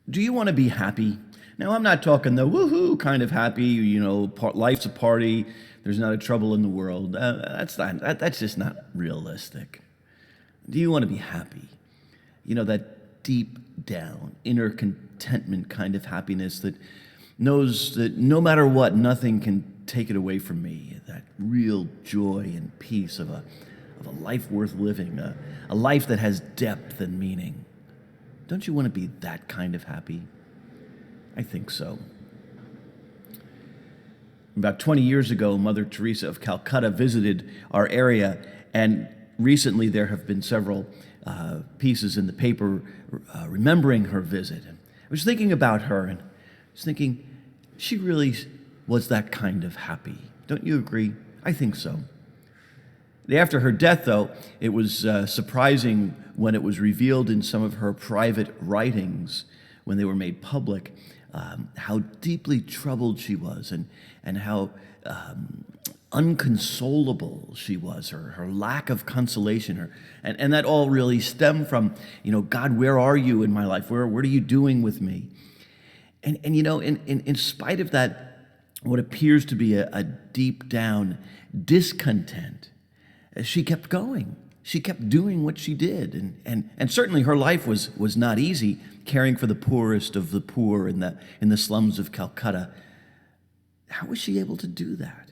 Do you want to be happy? Now, I'm not talking the woohoo kind of happy, life's a party, there's not a trouble in the world. That's just not realistic. Do you want to be happy? That deep down, inner contentment kind of happiness that knows that no matter what, nothing can take it away from me. That real joy and peace of a life worth living, a life that has depth and meaning. Don't you want to be that kind of happy? I think so. About 20 years ago, Mother Teresa of Calcutta visited our area, and recently there have been several pieces in the paper remembering her visit. I was thinking about her, and I was thinking, she really was that kind of happy. Don't you agree? I think so. After her death, though, it was surprising when it was revealed in some of her private writings, when they were made public, how deeply troubled she was and how unconsolable she was, her lack of consolation. And that all really stemmed from, God, where are you in my life? What are you doing with me? And in spite of that, what appears to be a deep down discontent, she kept going. She kept doing what she did. And certainly her life was not easy, caring for the poorest of the poor in the slums of Calcutta. How was she able to do that?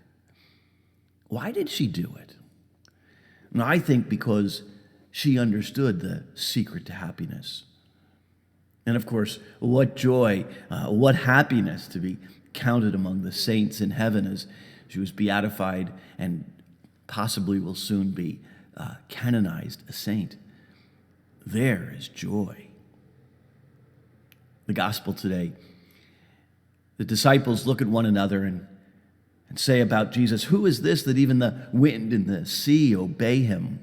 Why did she do it? And I think because she understood the secret to happiness. And of course, what joy, what happiness to be counted among the saints in heaven as she was beatified and possibly will soon be canonized a saint. There is joy. The gospel today, the disciples look at one another and say about Jesus, "Who is this that even the wind and the sea obey him?"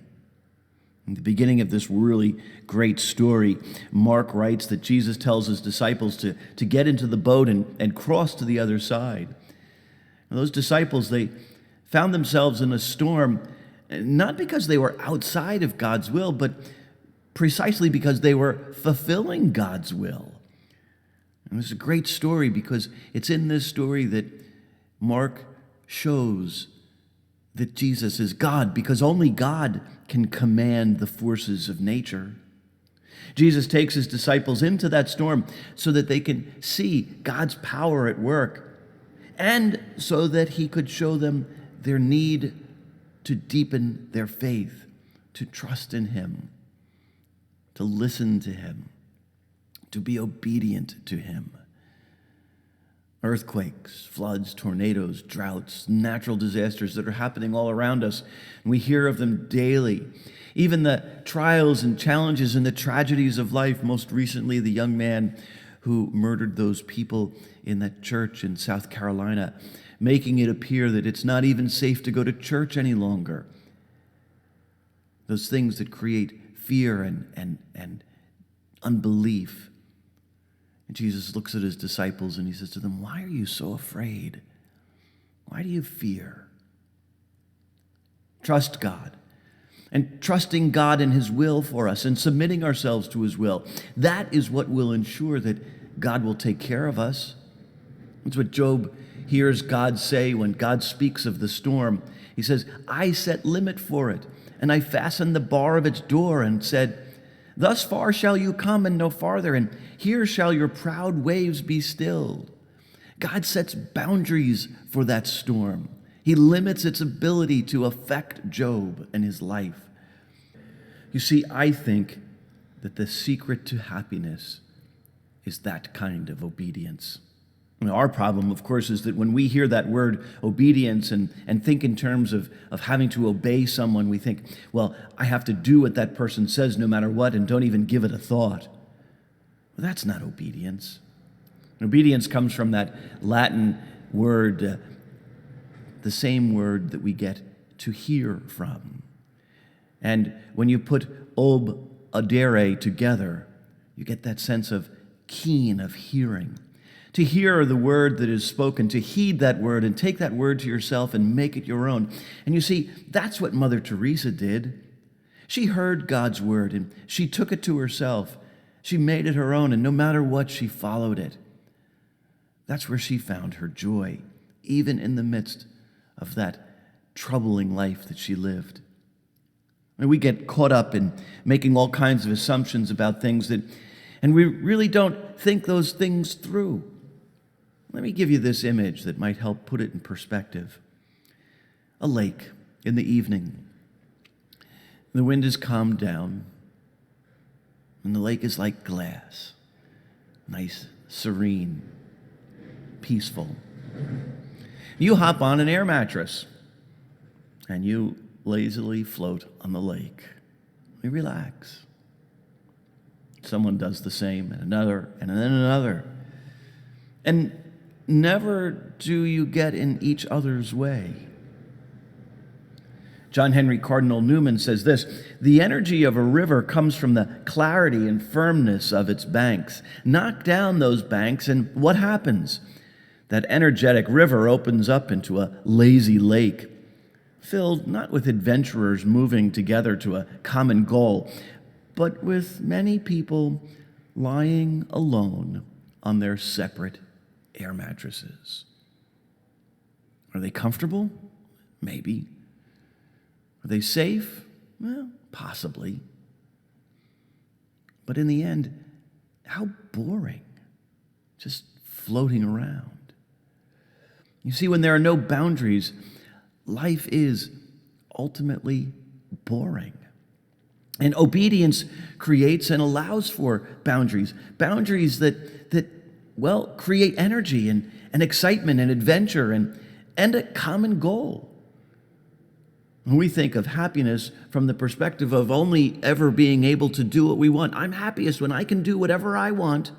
In the beginning of this really great story, Mark writes that Jesus tells his disciples to get into the boat and cross to the other side. And those disciples, they found themselves in a storm, not because they were outside of God's will, but precisely because they were fulfilling God's will. And it's a great story because it's in this story that Mark shows that Jesus is God, because only God can command the forces of nature. Jesus takes his disciples into that storm so that they can see God's power at work, and so that he could show them their need to deepen their faith, to trust in him, to listen to him, to be obedient to him. Earthquakes, floods, tornadoes, droughts, natural disasters that are happening all around us, and we hear of them daily. Even the trials and challenges and the tragedies of life, most recently the young man who murdered those people in that church in South Carolina, making it appear that it's not even safe to go to church any longer. Those things that create fear and unbelief. And Jesus looks at his disciples and he says to them, "Why are you so afraid? Why do you fear?" Trust God. And trusting God in his will for us and submitting ourselves to his will, that is what will ensure that God will take care of us. That's what Job hears God say when God speaks of the storm. He says, "I set limit for it, and I fastened the bar of its door and said, 'Thus far shall you come and no farther, and here shall your proud waves be stilled.'" God sets boundaries for that storm. He limits its ability to affect Job and his life. You see, I think that the secret to happiness is that kind of obedience. Our problem, of course, is that when we hear that word obedience and think in terms of having to obey someone, we think, well, I have to do what that person says no matter what and don't even give it a thought. Well, that's not obedience. Obedience comes from that Latin word, the same word that we get to hear from. And when you put ob adere together, you get that sense of keen, of hearing. To hear the word that is spoken, to heed that word and take that word to yourself and make it your own. And you see, that's what Mother Teresa did. She heard God's word and she took it to herself. She made it her own, and no matter what, she followed it. That's where she found her joy, even in the midst of that troubling life that she lived. And we get caught up in making all kinds of assumptions about things and we really don't think those things through. Let me give you this image that might help put it in perspective. A lake in the evening. The wind has calmed down, and the lake is like glass, nice, serene, peaceful. You hop on an air mattress, and you lazily float on the lake. You relax. Someone does the same, and another, and then another. And never do you get in each other's way. John Henry Cardinal Newman says this: the energy of a river comes from the clarity and firmness of its banks. Knock down those banks, and what happens? That energetic river opens up into a lazy lake, filled not with adventurers moving together to a common goal, but with many people lying alone on their separate air mattresses. Are they comfortable? Maybe. Are they safe? Well, possibly. But in the end, how boring, just floating around. You see, when there are no boundaries, life is ultimately boring. And obedience creates and allows for boundaries. Boundaries that create energy and excitement and adventure and a common goal. When we think of happiness from the perspective of only ever being able to do what we want, I'm happiest when I can do whatever I want.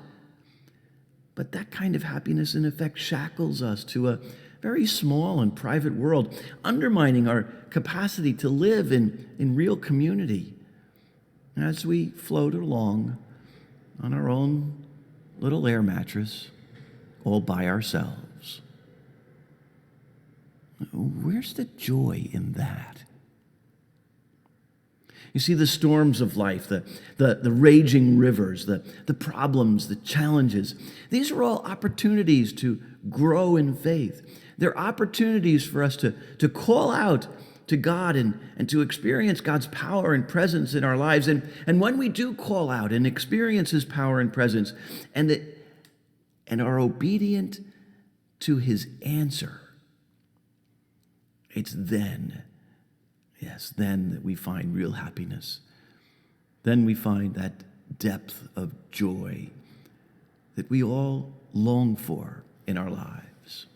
But that kind of happiness, in effect, shackles us to a very small and private world, undermining our capacity to live in real community as we float along on our own little air mattress, all by ourselves. Where's the joy in that? You see, the storms of life, the raging rivers, the problems, the challenges, these are all opportunities to grow in faith. They're opportunities for us to call out to God and to experience God's power and presence in our lives. And when we do call out and experience His power and presence and are obedient to His answer, it's then that we find real happiness. Then we find that depth of joy that we all long for in our lives.